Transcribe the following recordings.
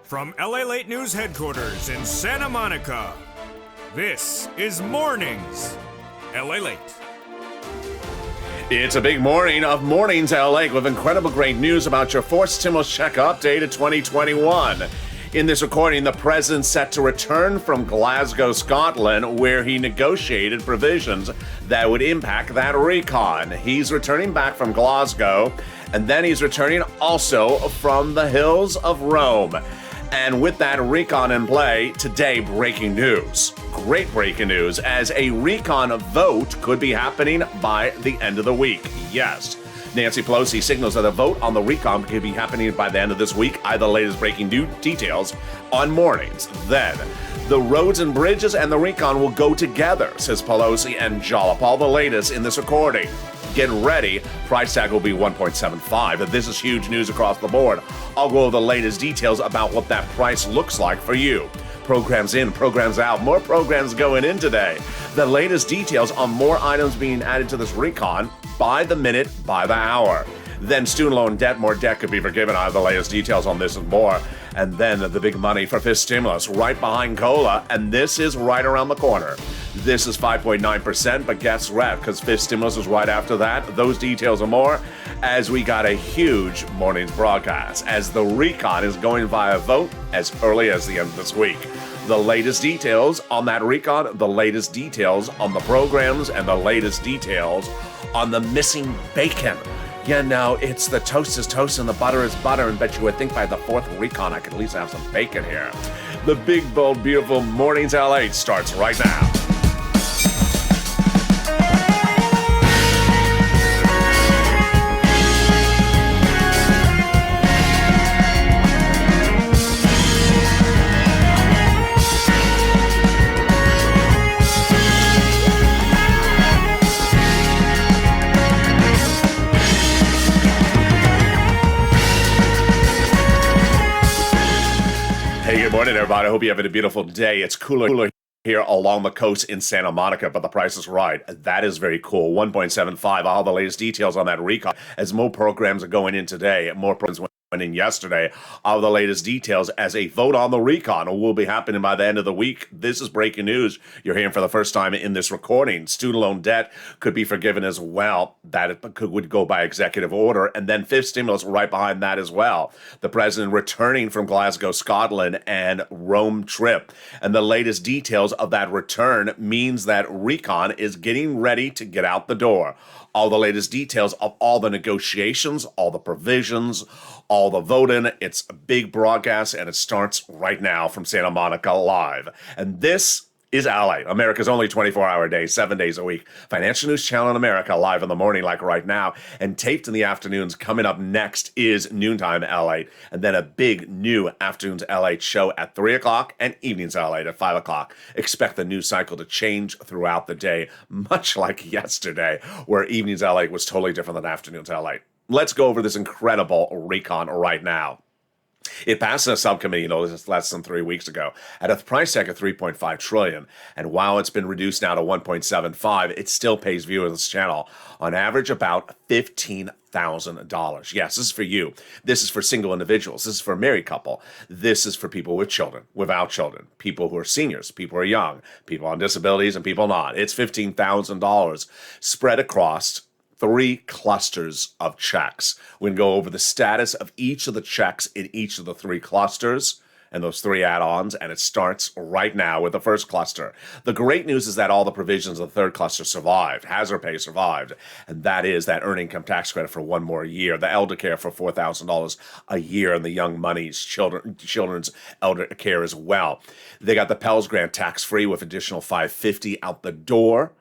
From LALATE News Headquarters in Santa Monica, this is Mornings LALATE. It's a big morning of Mornings LA with incredible great news about your fourth stimulus check update of 2021. In this recording, the president's set to return from Glasgow, Scotland, where he negotiated provisions that would impact that recon. He's returning back from Glasgow, and then he's returning also from the hills of Rome. And with that recon in play, today, breaking news. Great breaking news, as a recon vote could be happening by the end of the week. Yes. Nancy Pelosi signals that a vote on the recon could be happening by the end of this week. I have the latest breaking details on Mornings. Then, the roads and bridges and the recon will go together, says Pelosi and Jollop. All the latest in this recording. Get ready. Price tag will be 1.75. This is huge news across the board. I'll go over the latest details about what that price looks like for you. Programs in, programs out, more programs going in today. The latest details on more items being added to this recon by the minute, by the hour. Then student loan debt, more debt could be forgiven. I have the latest details on this and more. And then the big money for fifth stimulus right behind COLA, and this is right around the corner. This is 5.9%, but guess what? Because fifth stimulus is right after that. Those details and more as we got a huge morning's broadcast as the recon is going via vote as early as the end of this week. The latest details on that recon, the latest details on the programs, and the latest details on the missing bacon. Yeah, no, it's the toast is toast and the butter is butter, and bet you would think by the fourth recon I could at least have some bacon here. The big, bold, beautiful Mornings LA starts right now. Hey, good morning, everybody. I hope you're having a beautiful day. It's cooler here along the coast in Santa Monica, but the price is right. That is very cool. 1.75. All the latest details on that recon as more programs are going in today. More programs went in yesterday. All the latest details as a vote on the recon will be happening by the end of the week. This is breaking news. You're hearing for the first time in this recording. Student loan debt could be forgiven as well. That would go by executive order. And then fifth stimulus right behind that as well. The president returning from Glasgow, Scotland and Rome trip. And the latest details of that return means that recon is getting ready to get out the door. All the latest details of all the negotiations, all the provisions, all the voting. It's a big broadcast, and it starts right now from Santa Monica live. And this is LA, America's only 24-hour day, 7 days a week. Financial News Channel in America, live in the morning like right now, and taped in the afternoons. Coming up next is Noontime LA, and then a big new Afternoons LA show at 3 o'clock and Evenings LA at 5 o'clock. Expect the news cycle to change throughout the day, much like yesterday, where Evenings LA was totally different than Afternoons LA. Let's go over this incredible recon right now. It passed in a subcommittee, less than 3 weeks ago, at a price tag of $3.5 trillion. And while it's been reduced now to $1.75, it still pays viewers of this channel on average about $15,000. Yes, this is for you. This is for single individuals. This is for a married couple. This is for people with children, without children, people who are seniors, people who are young, people on disabilities, and people not. It's $15,000 spread across 3 clusters of checks. We're going to go over the status of each of the checks in each of the 3 clusters and those 3 add-ons, and it starts right now with the first cluster. The great news is that all the provisions of the third cluster survived. Hazard pay survived, and that is that earned income tax credit for 1 more year, the elder care for $4,000 a year, and the young money's children's elder care as well. They got the Pell Grant tax-free with additional $550 out the door.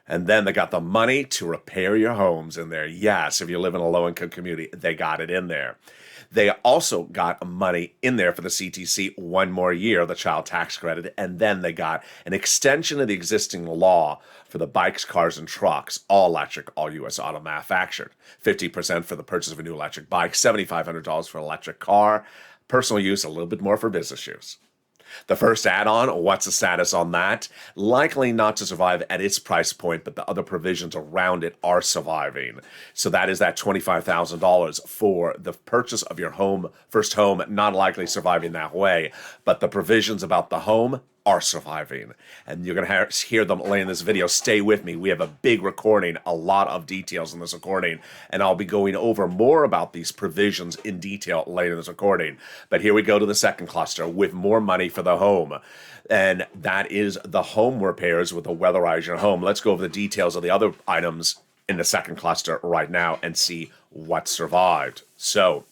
And then they got the money to repair your homes in there. Yes, if you live in a low-income community, they got it in there. They also got money in there for the CTC 1 more year, the child tax credit. And then they got an extension of the existing law for the bikes, cars, and trucks, all electric, all U.S. auto manufactured. 50% for the purchase of a new electric bike, $7,500 for an electric car. Personal use, a little bit more for business use. The first add-on, what's the status on that? Likely not to survive at its price point, but the other provisions around it are surviving. So that is that $25,000 for the purchase of your home, first home, not likely surviving that way. But the provisions about the home are surviving. And you're going to hear them later in this video. Stay with me. We have a big recording, a lot of details in this recording, and I'll be going over more about these provisions in detail later in this recording. But here we go to the second cluster with more money for the home. And that is the home repairs with the Weatherize Your Home. Let's go over the details of the other items in the second cluster right now and see what survived. So,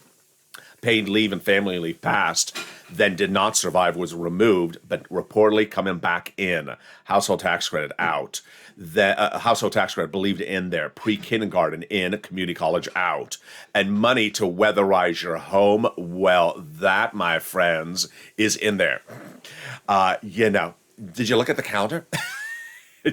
paid leave and family leave passed, then did not survive, was removed, but reportedly coming back in. Household tax credit out. The household tax credit believed in there. Pre-kindergarten in, community college out. And money to weatherize your home, well, that, my friends, is in there. Did you look at the counter?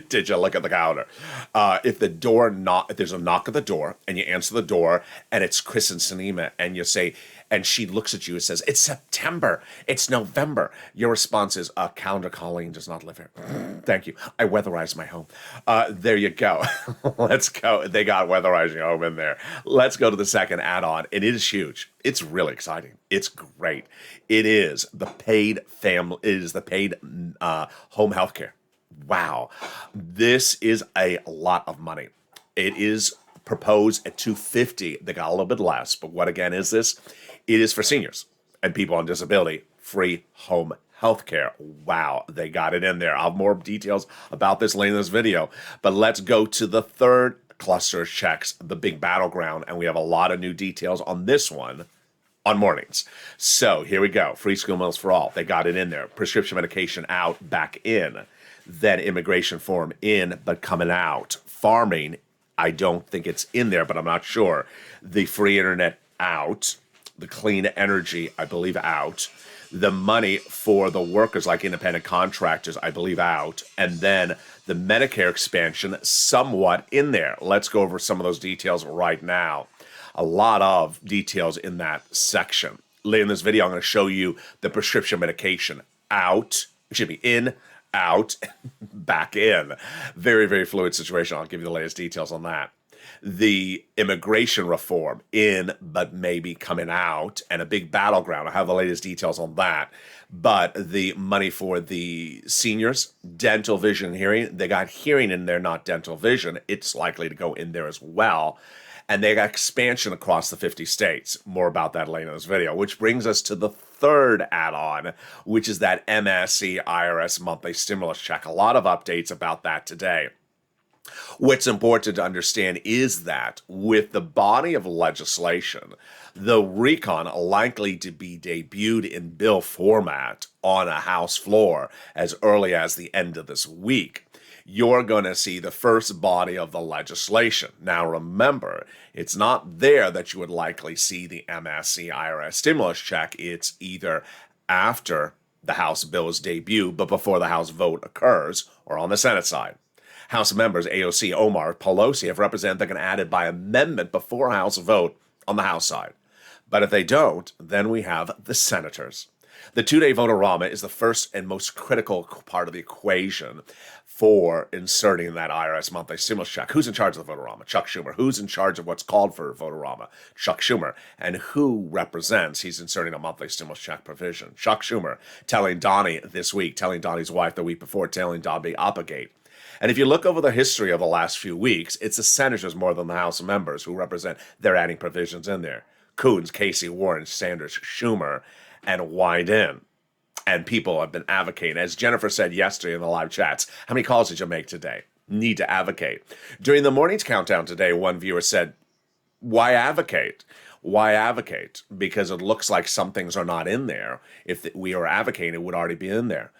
Did you look at the counter? If there's a knock at the door and you answer the door and it's Chris and Sinema and you say, and she looks at you and says, it's September, it's November. Your response is, calendar Colleen does not live here. Thank you. I weatherized my home. There you go. Let's go. They got weatherizing your home in there. Let's go to the second add-on. It is huge. It's really exciting. It's great. It is the paid home health care. Wow, this is a lot of money. It is proposed at $250. They got a little bit less, but what again is this? It is for seniors and people on disability, free home health care. Wow, they got it in there. I'll have more details about this later in this video, but let's go to the third cluster of checks, the big battleground, and we have a lot of new details on this one on mornings. So here we go. Free school meals for all. They got it in there. Prescription medication out, back in. Then immigration form in, but coming out. Farming, I don't think it's in there, but I'm not sure. The free internet out. The clean energy, I believe, out. The money for the workers, like independent contractors, I believe, out. And then the Medicare expansion, somewhat in there. Let's go over some of those details right now. A lot of details in that section. Later in this video, I'm going to show you the prescription medication out. It should be in, out, back in. Very, very fluid situation. I'll give you the latest details on that. The immigration reform in, but maybe coming out, and a big battleground. I have the latest details on that. But the money for the seniors, dental, vision, hearing, they got hearing in there, not dental, vision. It's likely to go in there as well. And they got expansion across the 50 states. More about that later in this video, which brings us to the third add-on, which is that MSC IRS monthly stimulus check. A lot of updates about that today. What's important to understand is that with the body of legislation, the recon likely to be debuted in bill format on a House floor as early as the end of this week. You're going to see the first body of the legislation. Now remember, it's not there that you would likely see the MSC IRS stimulus check. It's either after the House bill's debut, but before the House vote occurs, or on the Senate side. House members AOC, Omar, Pelosi have represented that can add it by amendment before House vote on the House side. But if they don't, then we have the senators. The two-day vote-a-rama is the first and most critical part of the equation for inserting that IRS monthly stimulus check. Who's in charge of the vote-a-rama? Chuck Schumer. Who's in charge of what's called for vote-a-rama? Chuck Schumer. And who represents he's inserting a monthly stimulus check provision? Chuck Schumer telling Donnie this week, telling Donnie's wife the week before, telling Dobby Applegate. And if you look over the history of the last few weeks, it's the senators more than the House members who represent. They're adding provisions in there. Coons, Casey, Warren, Sanders, Schumer, and Wyden. And people have been advocating. As Jennifer said yesterday in the live chats, how many calls did you make today? Need to advocate. During the morning's countdown today, one viewer said, why advocate? Why advocate? Because it looks like some things are not in there. If we were advocating, it would already be in there.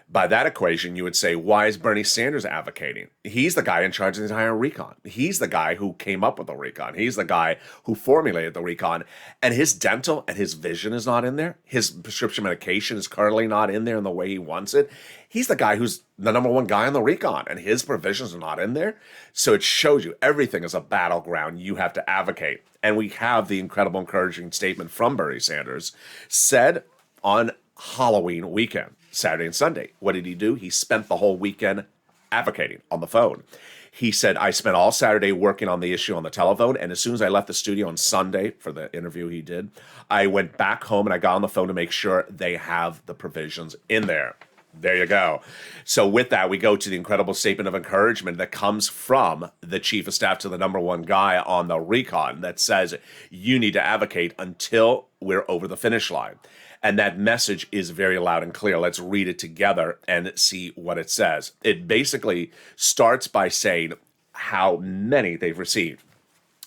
By that equation, you would say, why is Bernie Sanders advocating? He's the guy in charge of the entire recon. He's the guy who came up with the recon. He's the guy who formulated the recon. And his dental and his vision is not in there. His prescription medication is currently not in there in the way he wants it. He's the guy who's the number one guy on the recon, and his provisions are not in there. So it shows you everything is a battleground. You have to advocate. And we have the incredible, encouraging statement from Bernie Sanders said on Halloween weekend. Saturday and Sunday. What did he do? He spent the whole weekend advocating on the phone. He said, I spent all Saturday working on the issue on the telephone, and as soon as I left the studio on Sunday for the interview he did, I went back home and I got on the phone to make sure they have the provisions in there. There you go. So with that, we go to the incredible statement of encouragement that comes from the chief of staff to the number one guy on the recon that says, you need to advocate until we're over the finish line. And that message is very loud and clear. Let's read it together and see what it says. It basically starts by saying how many they've received.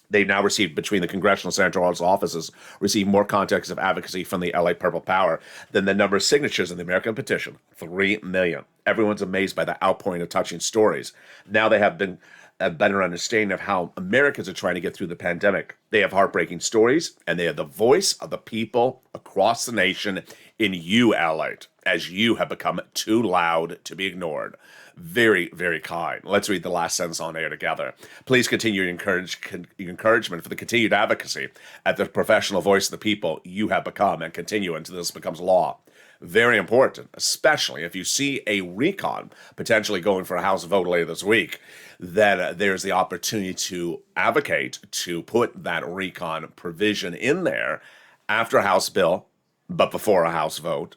They've now received, between the congressional senator offices, received more contacts of advocacy from the LA Purple Power than the number of signatures in the American petition, 3 million. Everyone's amazed by the outpouring of touching stories. Now they have been a better understanding of how Americans are trying to get through the pandemic. They have heartbreaking stories, and they have the voice of the people across the nation in you, LALATE, as you have become too loud to be ignored. Very, very kind. Let's read the last sentence on air together. Please continue your encouragement for the continued advocacy at the professional voice of the people you have become, and continue until this becomes law. Very important, especially if you see a recon potentially going for a House vote later this week, then there's the opportunity to advocate to put that recon provision in there after a House bill, but before a House vote.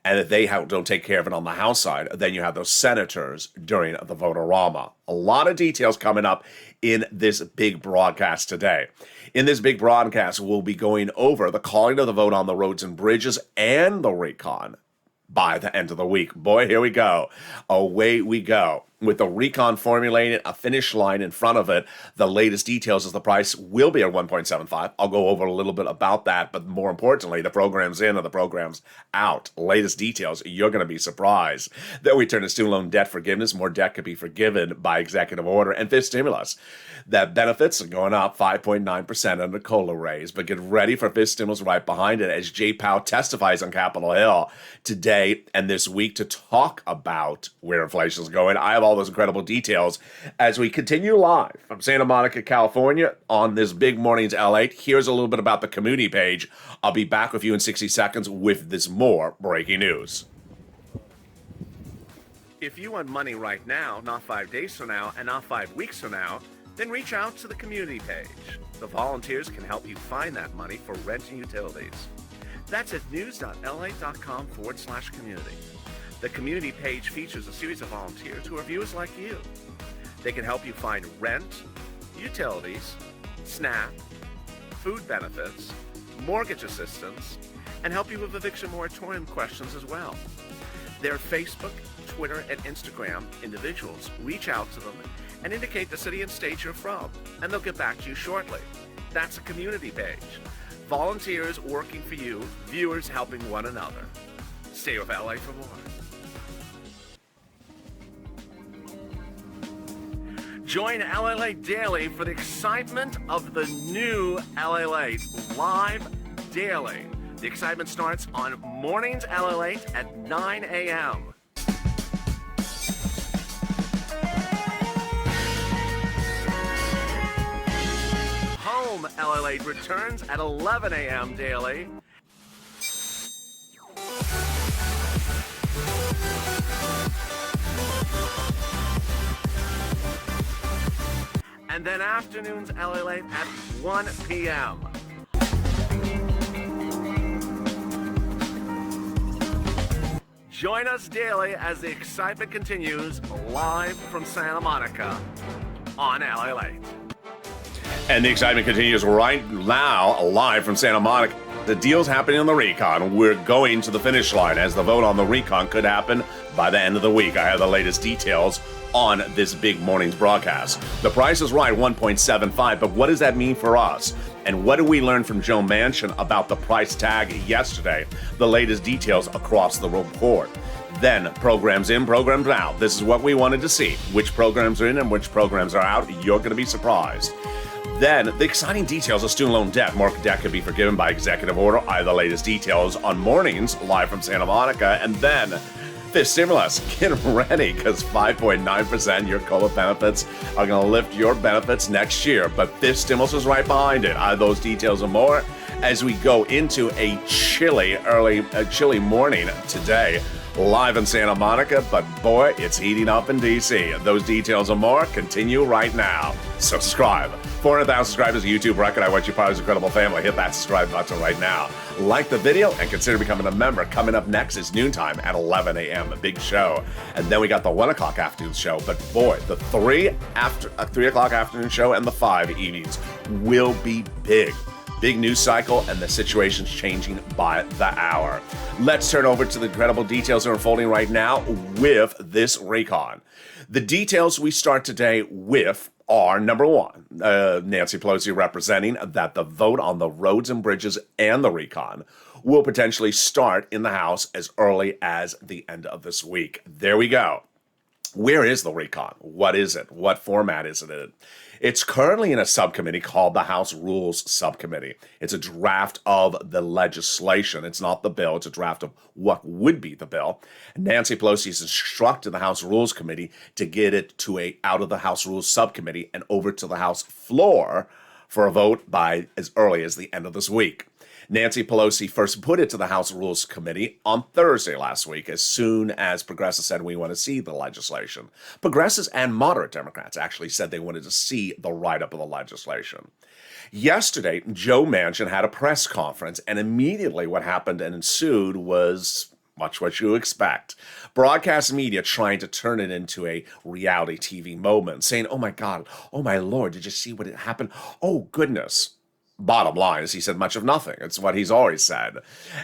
And if they don't take care of it on the House side, then you have those senators during the vote-a-rama. A lot of details coming up in this big broadcast today. In this big broadcast, we'll be going over the calling of the vote on the roads and bridges and the recon by the end of the week. Boy, here we go. Away we go. With the recon formulated, a finish line in front of it, the latest details is the price will be at 1.75. I'll go over a little bit about that, but more importantly, the program's in or the program's out. Latest details, you're going to be surprised. Then we turn to student loan debt forgiveness. More debt could be forgiven by executive order and fifth stimulus. That benefits are going up 5.9% under COLA raise, but get ready for fifth stimulus right behind it as Jay Powell testifies on Capitol Hill today and this week to talk about where inflation is going. I have all those incredible details as we continue live from Santa Monica, California on this big morning's LALATE. Here's a little bit about the community page. I'll be back with you in 60 seconds with this more breaking news. If you want money right now, not 5 days from now, and not 5 weeks from now, then reach out to the community page. The volunteers can help you find that money for rent and utilities. That's at news.la.com/community. The community page features a series of volunteers who are viewers like you. They can help you find rent, utilities, SNAP, food benefits, mortgage assistance, and help you with eviction moratorium questions as well. Their Facebook, Twitter, and Instagram individuals reach out to them and indicate the city and state you're from, and they'll get back to you shortly. That's a community page. Volunteers working for you, viewers helping one another. Stay with LA for more. Join LALATE Daily for the excitement of the new LALATE live daily. The excitement starts on mornings LALATE at 9 a.m. Home LALATE returns at 11 a.m. daily. And then afternoons LALATE at 1 p.m. Join us daily as the excitement continues live from Santa Monica on LALATE. And the excitement continues right now live from Santa Monica. The deal's happening on the recon. We're going to the finish line as the vote on the recon could happen by the end of the week. I have the latest details on this big morning's broadcast. The price is right, 1.75, but what does that mean for us? And what did we learn from Joe Manchin about the price tag yesterday? The latest details across the report. Then programs in, programs out. This is what we wanted to see. Which programs are in and which programs are out. You're going to be surprised. Then, the exciting details of student loan debt. More debt could be forgiven by executive order. I have the latest details on mornings live from Santa Monica. And then, fifth stimulus. Get ready, because 5.9% your COLA benefits are going to lift your benefits next year. But fifth stimulus is right behind it. I have those details and more as we go into a chilly morning today live in Santa Monica, but boy, it's heating up in DC. Those details and more continue right now. Subscribe. 400,000 subscribers, a YouTube record. I want you part of this incredible family. Hit that subscribe button right now. Like the video and consider becoming a member. Coming up next is noontime at 11 a.m. A big show. And then we got the 1 o'clock afternoon show. But boy, the 3 o'clock afternoon show and the 5 evenings will be big. Big news cycle, and the situation's changing by the hour. Let's turn over to the incredible details that are unfolding right now with this recon. The details we start today with are, number one, Nancy Pelosi representing that the vote on the roads and bridges and the recon will potentially start in the House as early as the end of this week. There we go. Where is the recon? What is it? What format is it in? It's currently in a subcommittee called the House Rules Subcommittee. It's a draft of the legislation. It's not the bill. It's a draft of what would be the bill. Nancy Pelosi has instructed the House Rules Committee to get it to out of the House Rules Subcommittee and over to the House floor for a vote by as early as the end of this week. Nancy Pelosi first put it to the House Rules Committee on Thursday last week, as soon as progressives said we want to see the legislation. Progressives and moderate Democrats actually said they wanted to see the write-up of the legislation. Yesterday, Joe Manchin had a press conference, and immediately what happened and ensued was much what you expect. Broadcast media trying to turn it into a reality TV moment, saying, oh my God, oh my Lord, did you see what happened? Oh goodness. Bottom line is he said much of nothing. It's what he's always said.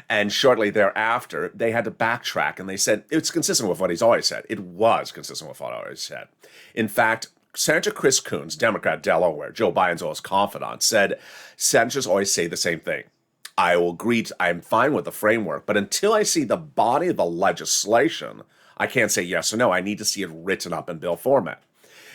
And shortly thereafter, they had to backtrack, and they said it's consistent with what he's always said. It was consistent with what I always said. In fact, Senator Chris Coons, Democrat, Delaware, Joe Biden's always confidant, said senators always say the same thing. I will agree, I'm fine with the framework, but until I see the body of the legislation, I can't say yes or no. I need to see it written up in bill format.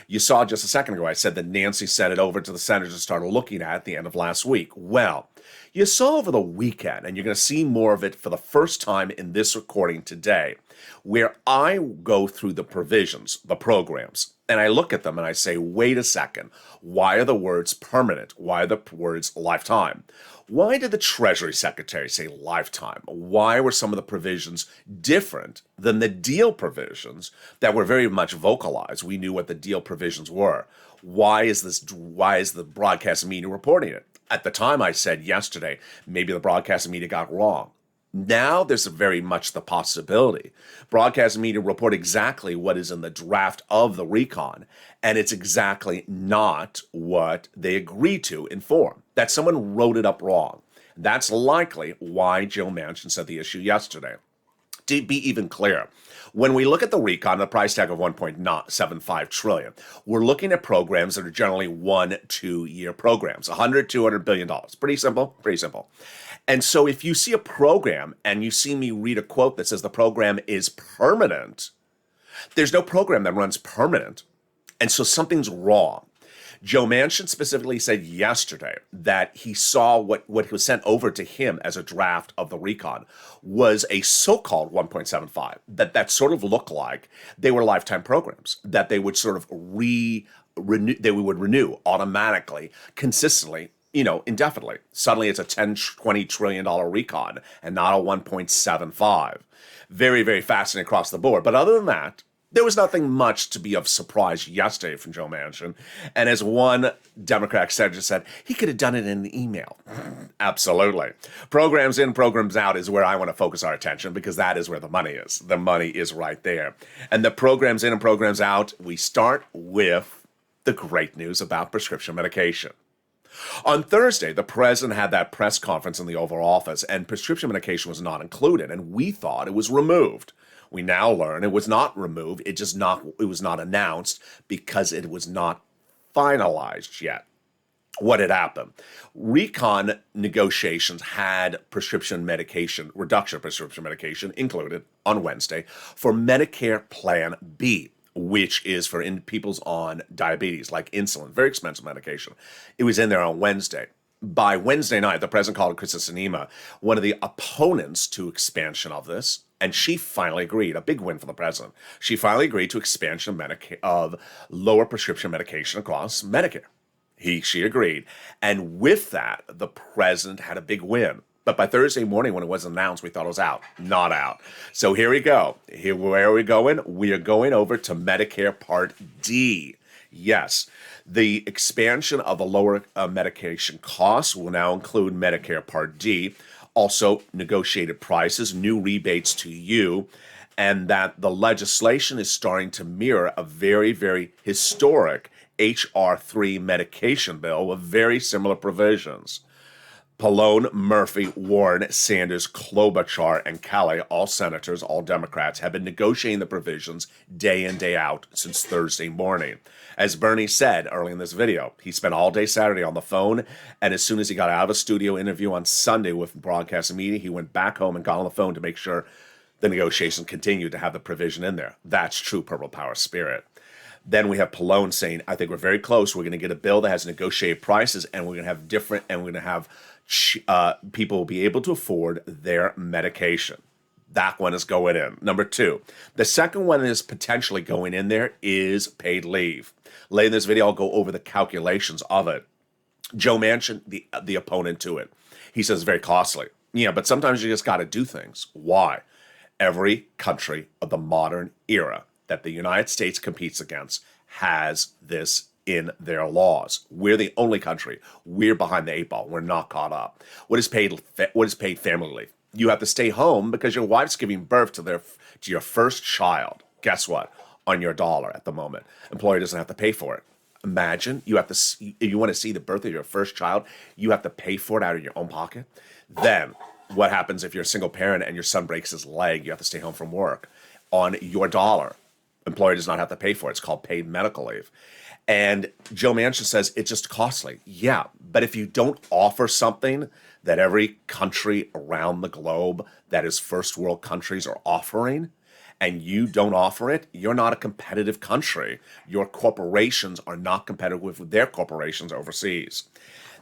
You saw just a second ago, I said that Nancy sent it over to the senators to start looking at the end of last week. Well, you saw over the weekend, and you're going to see more of it for the first time in this recording today, where I go through the provisions, the programs, and I look at them and I say, wait a second, why are the words permanent? Why are the words lifetime? Why did the Treasury Secretary say lifetime? Why were some of the provisions different than the deal provisions that were very much vocalized? We knew what the deal provisions were. Why is the broadcast media reporting it? At the time, I said yesterday, maybe the broadcast media got wrong. Now there's very much the possibility. Broadcast media report exactly what is in the draft of the recon, and it's exactly not what they agreed to in form. That someone wrote it up wrong. That's likely why Joe Manchin said the issue yesterday. To be even clear, when we look at the recon, the price tag of $1.75 trillion, we're looking at programs that are generally 1-2 year programs, $100-200 billion. Pretty simple, pretty simple. And so if you see a program and you see me read a quote that says the program is permanent, there's no program that runs permanent. And so something's wrong. Joe Manchin specifically said yesterday that he saw what was sent over to him as a draft of the recon was a so-called 1.75 that sort of looked like they were lifetime programs, that they would sort of renew automatically, consistently, indefinitely. Suddenly it's a $10-20 trillion recon and not a 1.75. Very, very fascinating across the board. But other than that, there was nothing much to be of surprise yesterday from Joe Manchin. And as one Democratic senator said, he could have done it in an email. Absolutely. Programs in, programs out is where I want to focus our attention, because that is where the money is. The money is right there. And the programs in and programs out, we start with the great news about prescription medication. On Thursday, the president had that press conference in the Oval Office, and prescription medication was not included, and we thought it was removed. We now learn it was not removed. It was not announced because it was not finalized yet. What had happened? Recon negotiations had prescription medication, reduction of prescription medication included on Wednesday for Medicare Plan B, which is for people's on diabetes, like insulin, very expensive medication. It was in there on Wednesday. By Wednesday night, the president called Krista Sinema one of the opponents to expansion of this, and she finally agreed. A big win for the president. She finally agreed to expansion of lower prescription medication across Medicare. She agreed. And with that, the president had a big win. But by Thursday morning, when it was announced, we thought it was out. Not out. So here we go. Where are we going? We are going over to Medicare Part D. Yes, the expansion of the lower medication costs will now include Medicare Part D. Also, negotiated prices, new rebates to you, and that the legislation is starting to mirror a very, very historic H.R. 3 medication bill with very similar provisions. Pallone, Murphy, Warren, Sanders, Klobuchar, and Kelly, all senators, all Democrats, have been negotiating the provisions day in, day out since Thursday morning. As Bernie said early in this video, he spent all day Saturday on the phone, and as soon as he got out of a studio interview on Sunday with broadcast media, he went back home and got on the phone to make sure the negotiations continued to have the provision in there. That's true Purple Power spirit. Then we have Pallone saying, I think we're very close. We're going to get a bill that has negotiated prices, and we're going to have different, and we're going to have people will be able to afford their medication. That one is going in. Number two, the second one is potentially going in there is paid leave. Later in this video, I'll go over the calculations of it. Joe Manchin, the opponent to it, he says it's very costly. Yeah, but sometimes you just got to do things. Why? Every country of the modern era that the United States competes against has this in their laws. We're the only country. We're behind the eight ball. We're not caught up. What is paid family leave? You have to stay home because your wife's giving birth to your first child. Guess what? On your dollar at the moment. Employer doesn't have to pay for it. Imagine you have to if you want to see the birth of your first child, you have to pay for it out of your own pocket. Then what happens if you're a single parent and your son breaks his leg? You have to stay home from work on your dollar. Employer does not have to pay for it. It's called paid medical leave. And Joe Manchin says it's just costly. Yeah, but if you don't offer something that every country around the globe that is first world countries are offering, and you don't offer it, you're not a competitive country. Your corporations are not competitive with their corporations overseas.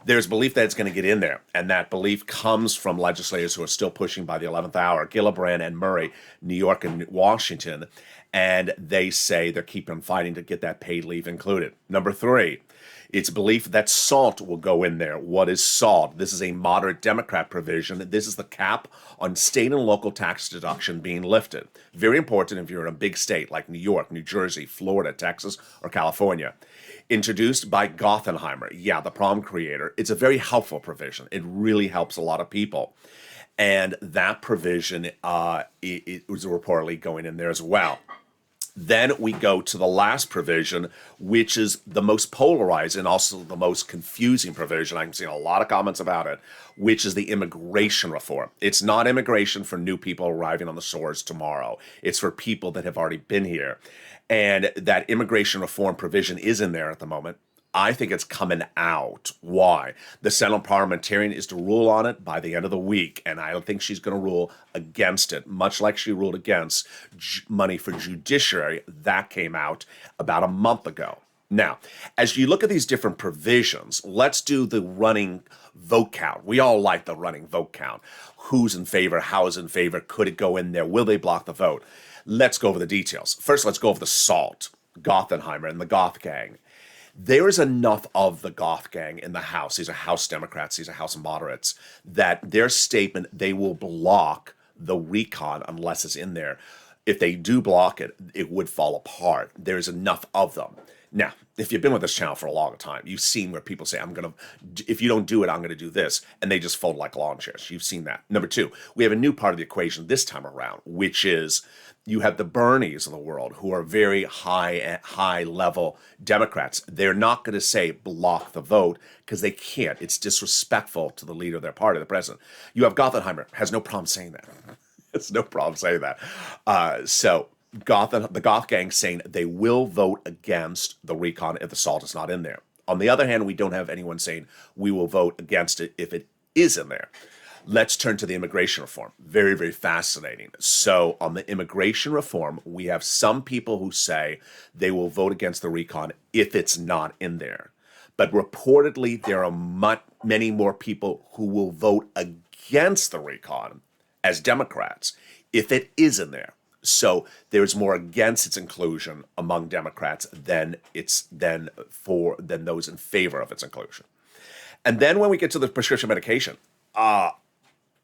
There's belief that it's going to get in there, and that belief comes from legislators who are still pushing by the 11th hour, Gillibrand and Murray, New York and Washington, and they say they're keeping fighting to get that paid leave included. Number three, it's belief that SALT will go in there. What is SALT? This is a moderate Democrat provision. This is the cap on state and local tax deduction being lifted. Very important if you're in a big state like New York, New Jersey, Florida, Texas, or California. Introduced by Gothenheimer, the prom creator. It's a very helpful provision. It really helps a lot of people. And that provision it was reportedly going in there as well. Then we go to the last provision, which is the most polarized and also the most confusing provision. I'm seeing a lot of comments about it, which is the immigration reform. It's not immigration for new people arriving on the shores tomorrow. It's for people that have already been here. And that immigration reform provision is in there at the moment. I think it's coming out. Why? The Senate parliamentarian is to rule on it by the end of the week, and I don't think she's going to rule against it, much like she ruled against money for judiciary. That came out about a month ago. Now, as you look at these different provisions, let's do the running vote count. We all like the running vote count. Who's in favor? How is in favor? Could it go in there? Will they block the vote? Let's go over the details. First, let's go over the SALT, Gothenheimer, and the Goth Gang. There is enough of the Goth Gang in the House. These are House Democrats. These are House moderates. That their statement, they will block the recon unless it's in there. If they do block it, it would fall apart. There's enough of them. Now, if you've been with this channel for a long time, you've seen where people say, if you don't do it, I'm going to do this. And they just fold like lawn chairs. You've seen that. Number two, we have a new part of the equation this time around, which is you have the Bernies of the world who are very high level Democrats. They're not going to say block the vote because they can't. It's disrespectful to the leader of their party, the president. You have Gothenheimer, has no problem saying that. It's no problem saying that. So the Goth Gang saying they will vote against the recon if the SALT is not in there. On the other hand, we don't have anyone saying we will vote against it if it is in there. Let's turn to the immigration reform. Very, very fascinating. So on the immigration reform, we have some people who say they will vote against the recon if it's not in there. But reportedly, there are many more people who will vote against the recon as Democrats if it is in there. So there's more against its inclusion among Democrats than those in favor of its inclusion. And then when we get to the prescription medication,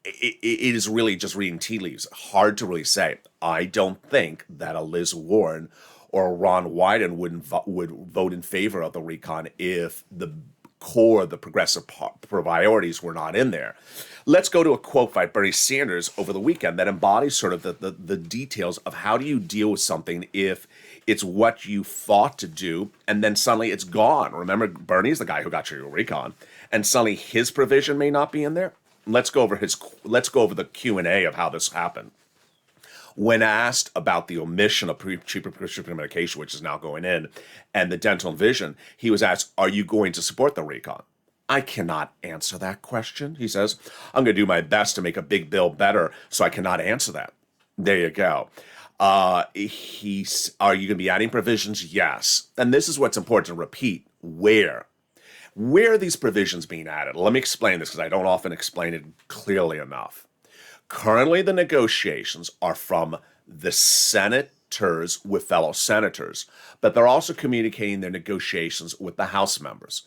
it is really just reading tea leaves. Hard to really say. I don't think that a Liz Warren or a Ron Wyden would vote in favor of the recon if the core, the progressive priorities were not in there. Let's go to a quote by Bernie Sanders over the weekend that embodies sort of the details of how do you deal with something if it's what you thought to do and then suddenly it's gone. Remember, Bernie's the guy who got you your recon, and suddenly his provision may not be in there. Let's go over the Q&A of how this happened. When asked about the omission of cheaper prescription medication, which is now going in, and the dental and vision, he was asked, are you going to support the recon? I cannot answer that question, he says. I'm going to do my best to make a big bill better, so I cannot answer that. There you go. Are you going to be adding provisions? Yes. And this is what's important to repeat. Where are these provisions being added? Let me explain this because I don't often explain it clearly enough. Currently, the negotiations are from the senators with fellow senators, but they're also communicating their negotiations with the House members.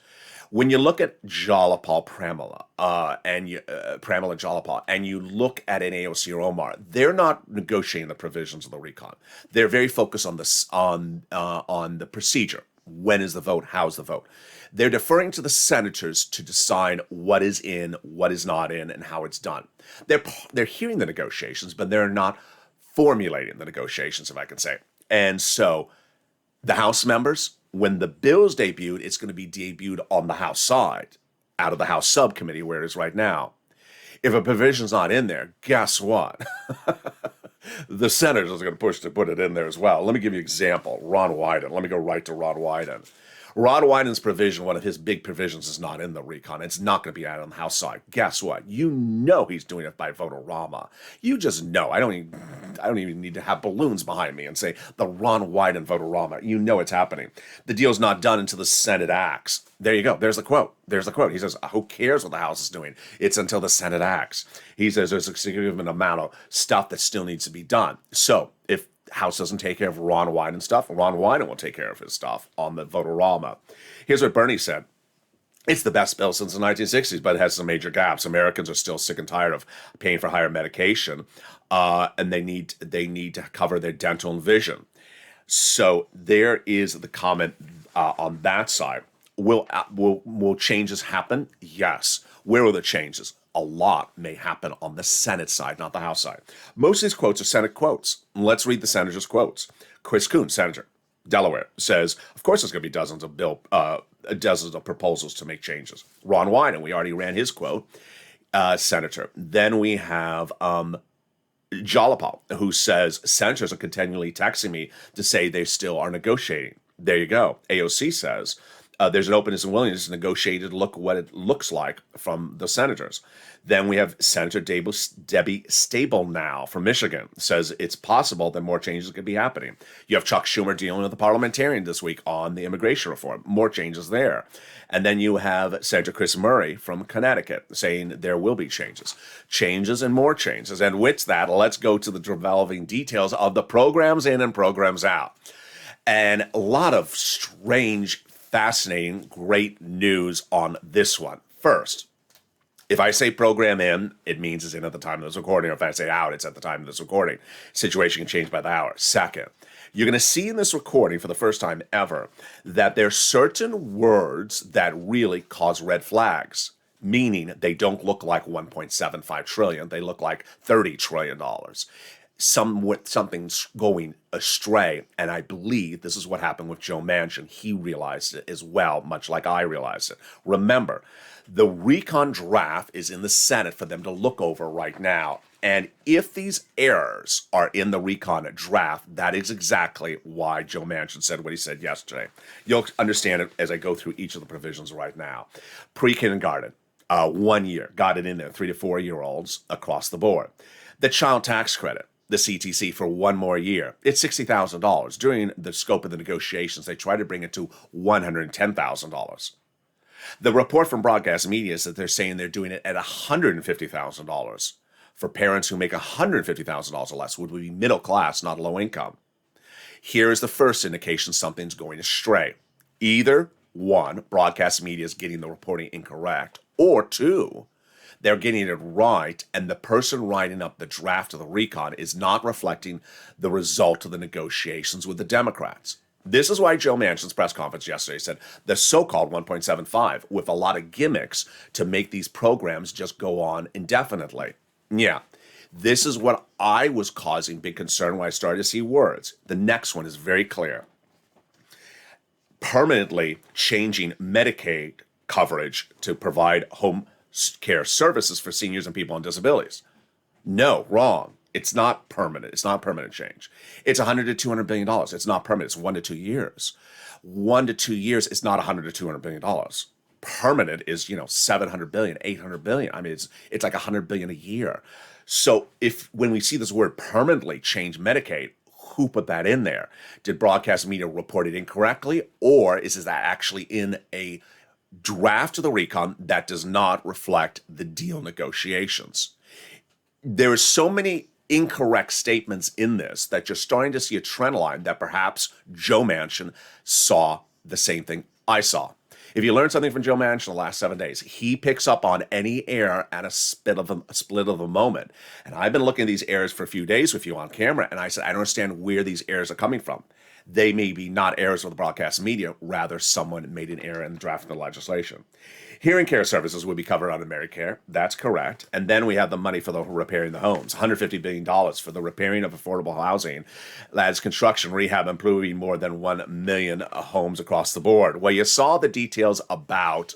When you look at Pramila Jalapal, and you look at an AOC or Omar, they're not negotiating the provisions of the recon. They're very focused on the procedure. When is the vote? How's the vote? They're deferring to the senators to decide what is in, what is not in, and how it's done. They're hearing the negotiations, but they're not formulating the negotiations, if I can say. And so the House members, when the bill's debuted, it's going to be debuted on the House side, out of the House subcommittee where it is right now. If a provision's not in there, guess what? The senators are going to push to put it in there as well. Let me give you an example. Ron Wyden. Let me go right to Ron Wyden. Ron Wyden's provision, one of his big provisions, is not in the recon. It's not going to be added on the House side. Guess what? You know he's doing it by vote-a-rama. You just know. I don't even need to have balloons behind me and say the Ron Wyden vote-a-rama. You know it's happening. The deal's not done until the Senate acts. There you go. There's the quote. He says, who cares what the House is doing? It's until the Senate acts. He says there's a significant amount of stuff that still needs to be done. So if House doesn't take care of Ron Wyden stuff, Ron Wyden will take care of his stuff on the vote-a-rama. Here's what Bernie said. It's the best bill since the 1960s, but it has some major gaps. Americans are still sick and tired of paying for higher medication, and they need to cover their dental and vision. So there is the comment on that side. Will changes happen? Yes. Where will the changes? A lot may happen on the Senate side, not the House side. Most of these quotes are Senate quotes. Let's read the senators' quotes. Chris Coons, senator, Delaware, says, of course there's going to be dozens of proposals to make changes. Ron Wyden, we already ran his quote, senator. Then we have Jalapal, who says, senators are continually texting me to say they still are negotiating. There you go. AOC says, there's an openness and willingness to negotiate to look what it looks like from the senators. Then we have Senator Debbie Stabenow from Michigan says it's possible that more changes could be happening. You have Chuck Schumer dealing with the parliamentarian this week on the immigration reform. More changes there. And then you have Senator Chris Murray from Connecticut saying there will be changes. Changes and more changes. And with that, let's go to the developing details of the programs in and programs out. And a lot of strange, fascinating, great news on this one. First, if I say program in, it means it's in at the time of this recording. Or if I say out, it's at the time of this recording. Situation can change by the hour. Second, you're going to see in this recording for the first time ever that there are certain words that really cause red flags, meaning they don't look like 1.75 trillion. They look like $30 trillion. Something's going astray, and I believe this is what happened with Joe Manchin. He realized it as well, much like I realized it. Remember, the recon draft is in the Senate for them to look over right now, and if these errors are in the recon draft, that is exactly why Joe Manchin said what he said yesterday. You'll understand it as I go through each of the provisions right now. Pre-kindergarten, 1 year, got it in there, 3 to 4 year olds across the board. The child tax credit, the CTC, for 1 more year. It's $60,000. During the scope of the negotiations, they tried to bring it to $110,000. The report from broadcast media is that they're saying they're doing it at $150,000 for parents who make $150,000 or less, would be middle class, not low income. Here is the first indication something's going astray. Either, one, broadcast media is getting the reporting incorrect, or two, They're getting it right, and the person writing up the draft of the recon is not reflecting the result of the negotiations with the Democrats. This is why Joe Manchin's press conference yesterday said the so-called 1.75 with a lot of gimmicks to make these programs just go on indefinitely. Yeah, this is what I was causing big concern when I started to see words. The next one is very clear. Permanently changing Medicaid coverage to provide home care services for seniors and people on disabilities. No, wrong. It's not permanent. It's not permanent change. It's $100 to $200 billion. It's not permanent. It's 1 to 2 years. 1 to 2 years is not $100 to $200 billion. Permanent is, $700 billion, $800 billion. I mean, it's like $100 billion a year. So when we see this word permanently change Medicaid, who put that in there? Did broadcast media report it incorrectly, or is that actually in a draft of the recon that does not reflect the deal negotiations? There are so many incorrect statements in this that you're starting to see a trend line that perhaps Joe Manchin saw the same thing I saw. If you learned something from Joe Manchin in the last 7 days, he picks up on any error at a split of a moment. And I've been looking at these errors for a few days with you on camera, and I said, I don't understand where these errors are coming from. They may be not errors of the broadcast media, rather someone made an error in the draft of the legislation. Hearing care services would be covered under Medicare. That's correct. And then we have the money for the repairing the homes, $150 billion for the repairing of affordable housing. That's construction, rehab, improving more than 1 million homes across the board. Well, you saw the details about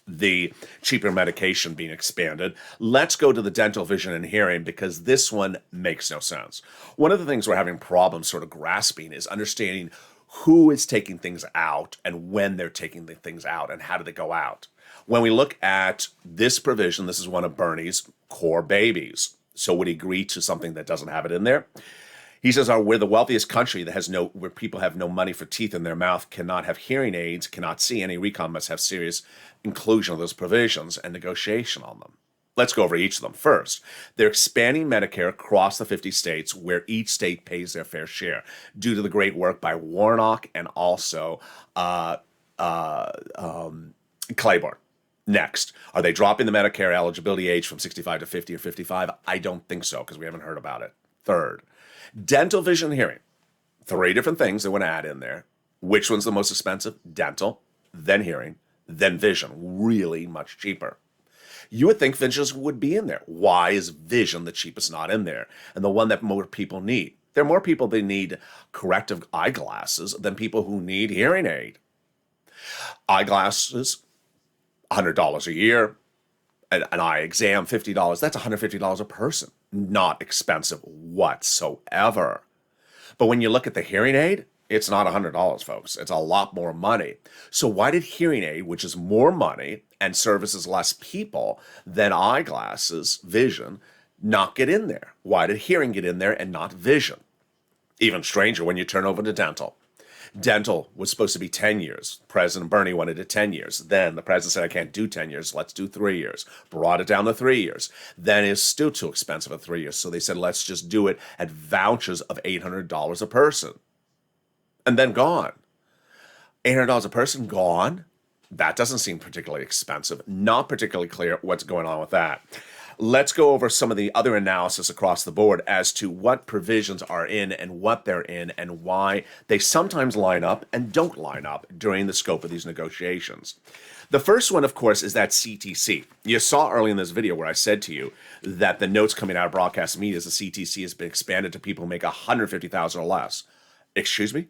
the cheaper medication being expanded. Let's go to the dental, vision, and hearing, because this one makes no sense. One of the things we're having problems sort of grasping is understanding who is taking things out and when they're taking the things out and how do they go out. When we look at this provision, this is one of Bernie's core babies. So would he agree to something that doesn't have it in there? He says, we're the wealthiest country that where people have no money for teeth in their mouth, cannot have hearing aids, cannot see. Any recon must have serious inclusion of those provisions and negotiation on them. Let's go over each of them. First, they're expanding Medicare across the 50 states where each state pays their fair share due to the great work by Warnock and also Claiborne. Next, are they dropping the Medicare eligibility age from 65 to 50 or 55? I don't think so, because we haven't heard about it. Third, dental, vision, hearing. 3 different things they want to add in there. Which one's the most expensive? Dental, then hearing, then vision. Really much cheaper. You would think vision would be in there. Why is vision the cheapest not in there? And the one that more people need? There are more people that need corrective eyeglasses than people who need hearing aid. Eyeglasses, $100 a year. An eye exam, $50. That's $150 a person. Not expensive whatsoever. But when you look at the hearing aid, it's not $100, folks. It's a lot more money. So why did hearing aid, which is more money and services less people than eyeglasses, vision, not get in there? Why did hearing get in there and not vision? Even stranger when you turn over to dental. Dental was supposed to be 10 years. President Bernie wanted it 10 years. Then the president said, I can't do 10 years. Let's do 3 years. Brought it down to 3 years. Then it's still too expensive at 3 years. So they said, let's just do it at vouchers of $800 a person. And then gone. $800 a person gone? That doesn't seem particularly expensive. Not particularly clear what's going on with that. Let's go over some of the other analysis across the board as to what provisions are in and what they're in and why they sometimes line up and don't line up during the scope of these negotiations. The first one, of course, is that CTC. You saw early in this video where I said to you that the notes coming out of broadcast media is the CTC has been expanded to people who make $150,000 or less. Excuse me?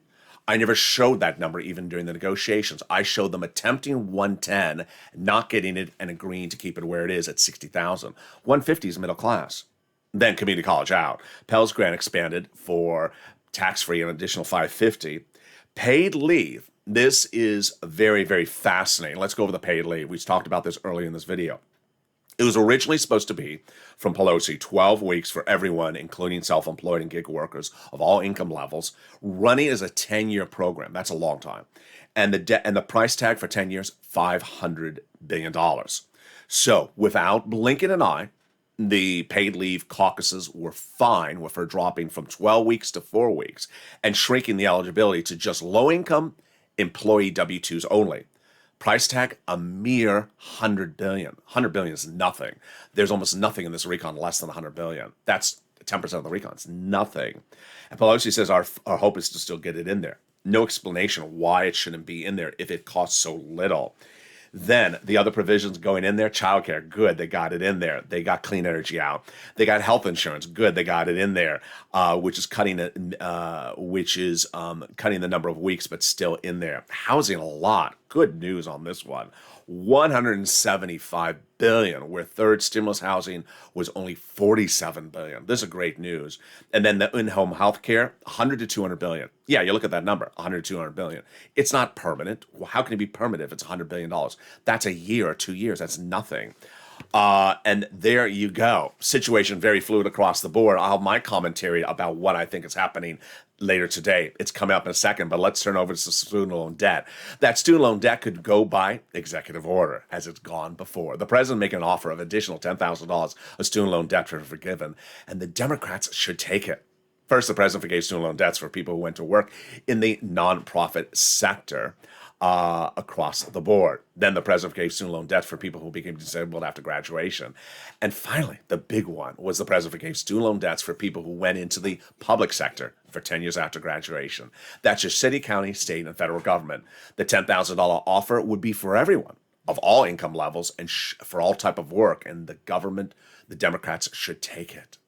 I never showed that number even during the negotiations. I showed them attempting 110, not getting it, and agreeing to keep it where it is at 60,000. 150 is middle class. Then community college out. Pell's grant expanded for tax-free an additional 550. Paid leave. This is very, very fascinating. Let's go over the paid leave. We talked about this earlier in this video. It was originally supposed to be, from Pelosi, 12 weeks for everyone, including self-employed and gig workers of all income levels, running as a 10-year program. That's a long time. And the price tag for 10 years, $500 billion. So without blinking an eye, the paid leave caucuses were fine with her dropping from 12 weeks to 4 weeks and shrinking the eligibility to just low-income employee W-2s only. Price tag, a mere 100 billion. 100 billion is nothing. There's almost nothing in this recon less than 100 billion. That's 10% of the recon. It's nothing. And Pelosi says our hope is to still get it in there. No explanation why it shouldn't be in there if it costs so little. Then the other provisions going in there, childcare, good, they got it in there. They got clean energy out. They got health insurance, good, they got it in there, which is cutting cutting the number of weeks, but still in there. Housing, a lot. Good news on this one. 175 billion, where third stimulus housing was only 47 billion. This is great news. And then the in-home health care, 100 to 200 billion. Yeah, you look at that number, 100 to 200 billion. It's not permanent. Well, how can it be permanent if it's 100 billion dollars? That's a year or 2 years. That's nothing. And there you go. Situation very fluid across the board. I'll have my commentary about what I think is happening later today. It's coming up in a second, but let's turn over to student loan debt. That student loan debt could go by executive order, as it's gone before. The president making an offer of additional $10,000 of student loan debt for forgiven, and the Democrats should take it. First, the president forgave student loan debts for people who went to work in the nonprofit sector across the board. Then the president gave student loan debt for people who became disabled after graduation. And finally, the big one was the president gave student loan debts for people who went into the public sector for 10 years after graduation. That's your city, county, state, and federal government. The $10,000 offer would be for everyone of all income levels and for all type of work. And the government, the Democrats should take it.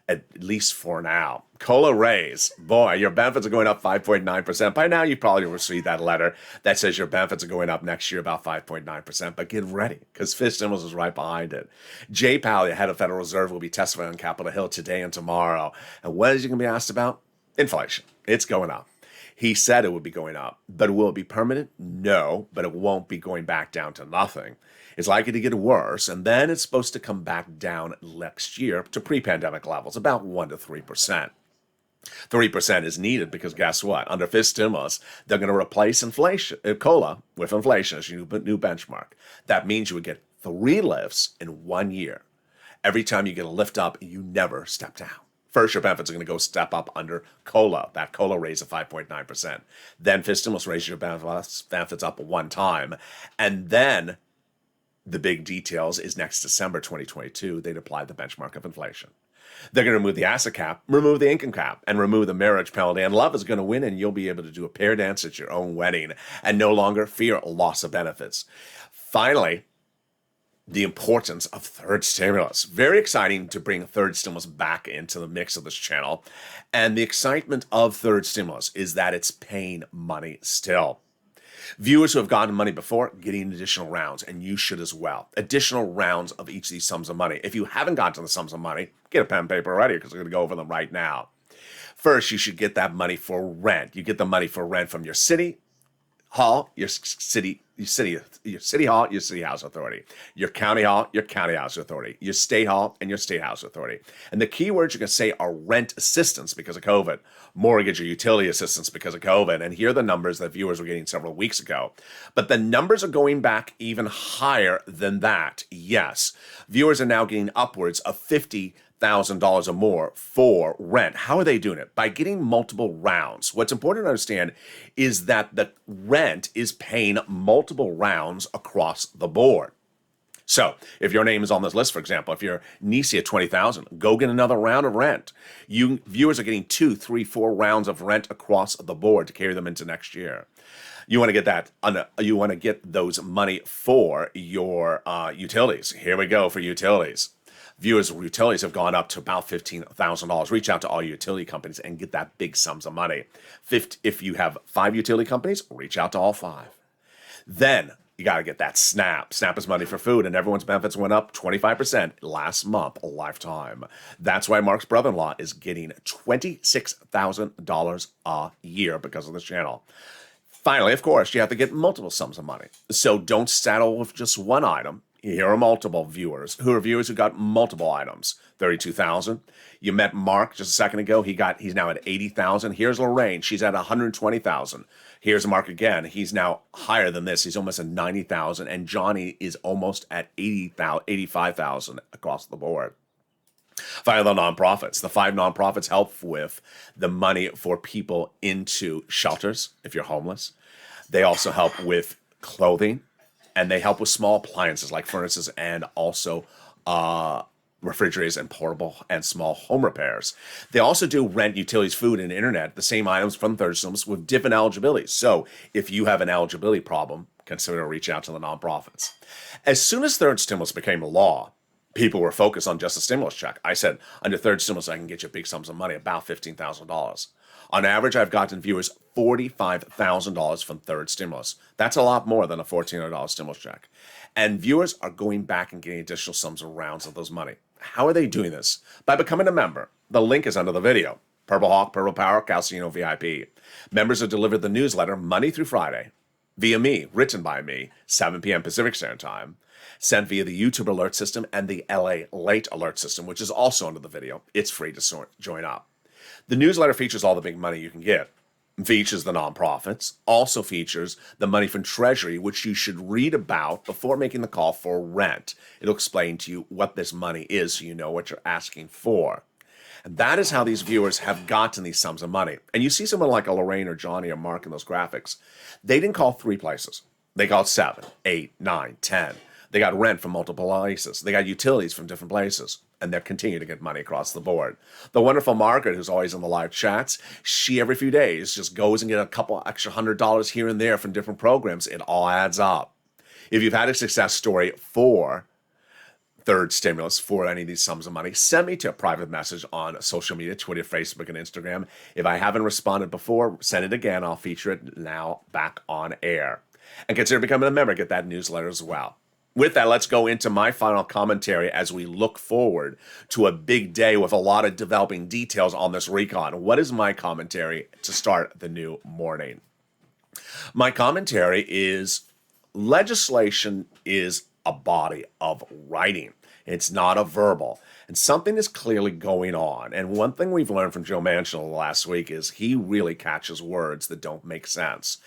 At least for now. COLA raise. Boy, your benefits are going up 5.9%. By now, you probably received that letter that says your benefits are going up next year about 5.9%. But get ready, because fifth stimulus is right behind it. Jay Powell, the head of Federal Reserve, will be testifying on Capitol Hill today and tomorrow. And what is he going to be asked about? Inflation. It's going up. He said it would be going up. But will it be permanent? No, but it won't be going back down to nothing. It's likely to get worse, and then it's supposed to come back down next year to pre-pandemic levels, about 1 to 3%. 3% is needed because guess what? Under fifth stimulus, they're going to replace inflation, COLA with inflation as your new benchmark. That means you would get 3 lifts in 1 year. Every time you get a lift up, you never step down. First, your benefits are going to go step up under COLA, that COLA raise of 5.9%. Then fifth stimulus raises your benefits up 1 time. And then the big details is next December 2022, they'd apply the benchmark of inflation. They're going to remove the asset cap, remove the income cap, and remove the marriage penalty. And love is going to win, and you'll be able to do a pair dance at your own wedding and no longer fear loss of benefits. Finally, the importance of third stimulus. Very exciting to bring third stimulus back into the mix of this channel. And the excitement of third stimulus is that it's paying money still. Viewers who have gotten money before, getting additional rounds, and you should as well. Additional rounds of each of these sums of money. If you haven't gotten to the sums of money, get a pen and paper ready because we're going to go over them right now. First, you should get that money for rent. You get the money for rent from your city hall, your city hall, your city house authority, your county hall, your county house authority, your state hall, and your state house authority. And the key words you're going to say are rent assistance because of COVID, mortgage or utility assistance because of COVID. And here are the numbers that viewers were getting several weeks ago. But the numbers are going back even higher than that. Yes, viewers are now getting upwards of $50,000 or more for rent. How are they doing it? By getting multiple rounds. What's important to understand is that the rent is paying multiple rounds across the board. So if your name is on this list, for example, if you're Nisi at 20,000, go get another round of rent. You viewers are getting 2, 3, 4 rounds of rent across the board to carry them into next year. You want to get that. You want to get those money for your utilities. Here we go for utilities. Viewers' utilities have gone up to about $15,000. Reach out to all your utility companies and get that big sums of money. If you have 5 utility companies, reach out to all 5. Then you got to get that SNAP. SNAP is money for food, and everyone's benefits went up 25% last month, a lifetime. That's why Mark's brother-in-law is getting $26,000 a year because of this channel. Finally, of course, you have to get multiple sums of money. So don't settle with just one item. Here are multiple viewers who got multiple items. 32,000. You met Mark just a second ago. He's now at 80,000. Here's Lorraine. She's at 120,000. Here's Mark again. He's now higher than this. He's almost at 90,000. And Johnny is almost at 85,000 across the board. Finally, the nonprofits. The 5 nonprofits help with the money for people into shelters if you're homeless. They also help with clothing and they help with small appliances like furnaces and also refrigerators and portable and small home repairs. They also do rent, utilities, food, and internet, the same items from third stimulus with different eligibilities. So if you have an eligibility problem, consider reaching out to the nonprofits. As soon as third stimulus became law, people were focused on just a stimulus check. I said, under third stimulus, I can get you big sums of money, about $15,000. On average, I've gotten viewers $45,000 from third stimulus. That's a lot more than a $1,400 stimulus check. And viewers are going back and getting additional sums of rounds of those money. How are they doing this? By becoming a member. The link is under the video. Purple Hawk, Purple Power, Calcino VIP. Members are delivered the newsletter Monday through Friday via me, written by me, 7 p.m. Pacific Standard Time, sent via the YouTube alert system and the LALATE alert system, which is also under the video. It's free to join up. The newsletter features all the big money you can get. Features the nonprofits, also features the money from Treasury, which you should read about before making the call for rent. It'll explain to you what this money is so you know what you're asking for. And that is how these viewers have gotten these sums of money. And you see someone like a Lorraine or Johnny or Mark in those graphics. They didn't call 3 places. They called 7, 8, 9, 10. They got rent from multiple places. They got utilities from different places. And they're continuing to get money across the board. The wonderful Margaret, who's always in the live chats, she every few days just goes and get a couple extra $100 here and there from different programs. It all adds up. If you've had a success story for third stimulus, for any of these sums of money, send me to a private message on social media, Twitter, Facebook, and Instagram. If I haven't responded before, send it again. I'll feature it now back on air. And consider becoming a member. Get that newsletter as well. With that, let's go into my final commentary as we look forward to a big day with a lot of developing details on this recon. What is my commentary to start the new morning? My commentary is legislation is a body of writing. It's not a verbal. And something is clearly going on. And one thing we've learned from Joe Manchin last week is he really catches words that don't make sense.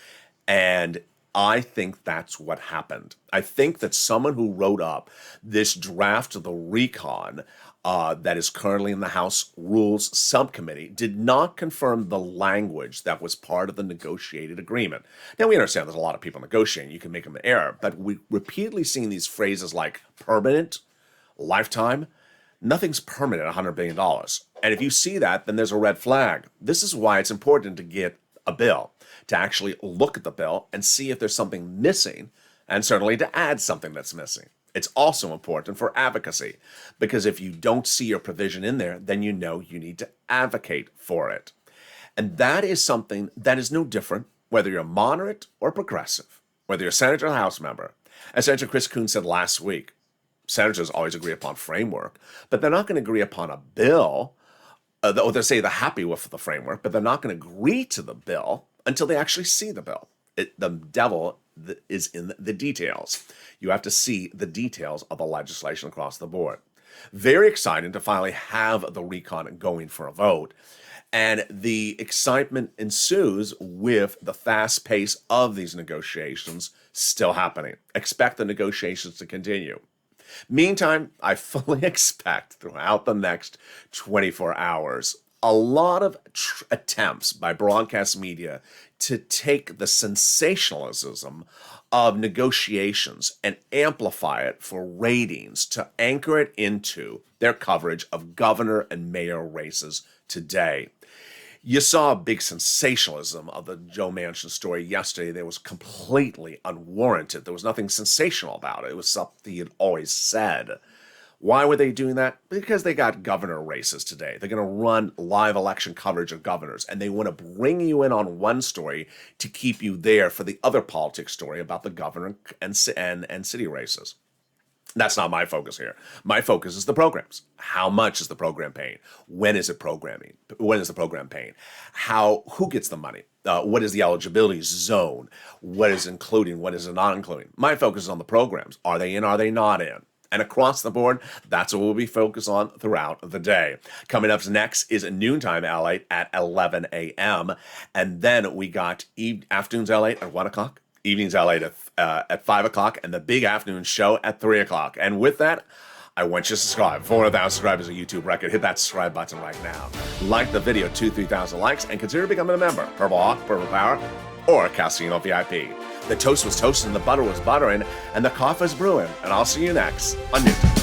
And I think that's what happened. I think that someone who wrote up this draft of the recon that is currently in the House Rules Subcommittee did not confirm the language that was part of the negotiated agreement. Now, we understand there's a lot of people negotiating. You can make them error. But we repeatedly seen these phrases like permanent, lifetime. Nothing's permanent, $100 billion. And if you see that, then there's a red flag. This is why it's important to get a bill, to actually look at the bill and see if there's something missing, and certainly to add something that's missing. It's also important for advocacy, because if you don't see your provision in there, then you know you need to advocate for it. And that is something that is no different whether you're moderate or progressive, whether you're a senator or House member. As Senator Chris Coons said last week, senators always agree upon framework, but they're not going to agree upon a bill. Or they say they're happy with the framework, but they're not going to agree to the bill until they actually see the bill. The devil is in the details. You have to see the details of the legislation across the board. Very exciting to finally have the recon going for a vote. And the excitement ensues with the fast pace of these negotiations still happening. Expect the negotiations to continue. Meantime, I fully expect throughout the next 24 hours a lot of attempts by broadcast media to take the sensationalism of negotiations and amplify it for ratings, to anchor it into their coverage of governor and mayor races today. You saw a big sensationalism of the Joe Manchin story yesterday that was completely unwarranted. There was nothing sensational about it. It was something he had always said. Why were they doing that? Because they got governor races today. They're going to run live election coverage of governors, and they want to bring you in on one story to keep you there for the other politics story about the governor and city races. That's not my focus here. My focus is the programs. How much is the program paying? When is it programming? When is the program paying? Who gets the money? What is the eligibility zone? What is including? What is it not including? My focus is on the programs. Are they in? Are they not in? And across the board, that's what we'll be focused on throughout the day. Coming up next is noontime LA at 11 a.m. And then we got afternoons LA at 1 o'clock. Evenings LA at 5 o'clock, and the big afternoon show at 3 o'clock. And with that, I want you to subscribe. 400,000 subscribers is a YouTube record. Hit that subscribe button right now. Like the video, 2,000-3,000 likes, and consider becoming a member. Purple Hawk, Purple Power, or Casino VIP. The toast was toasting, the butter was buttering, and the coffee was brewing. And I'll see you next on Newton.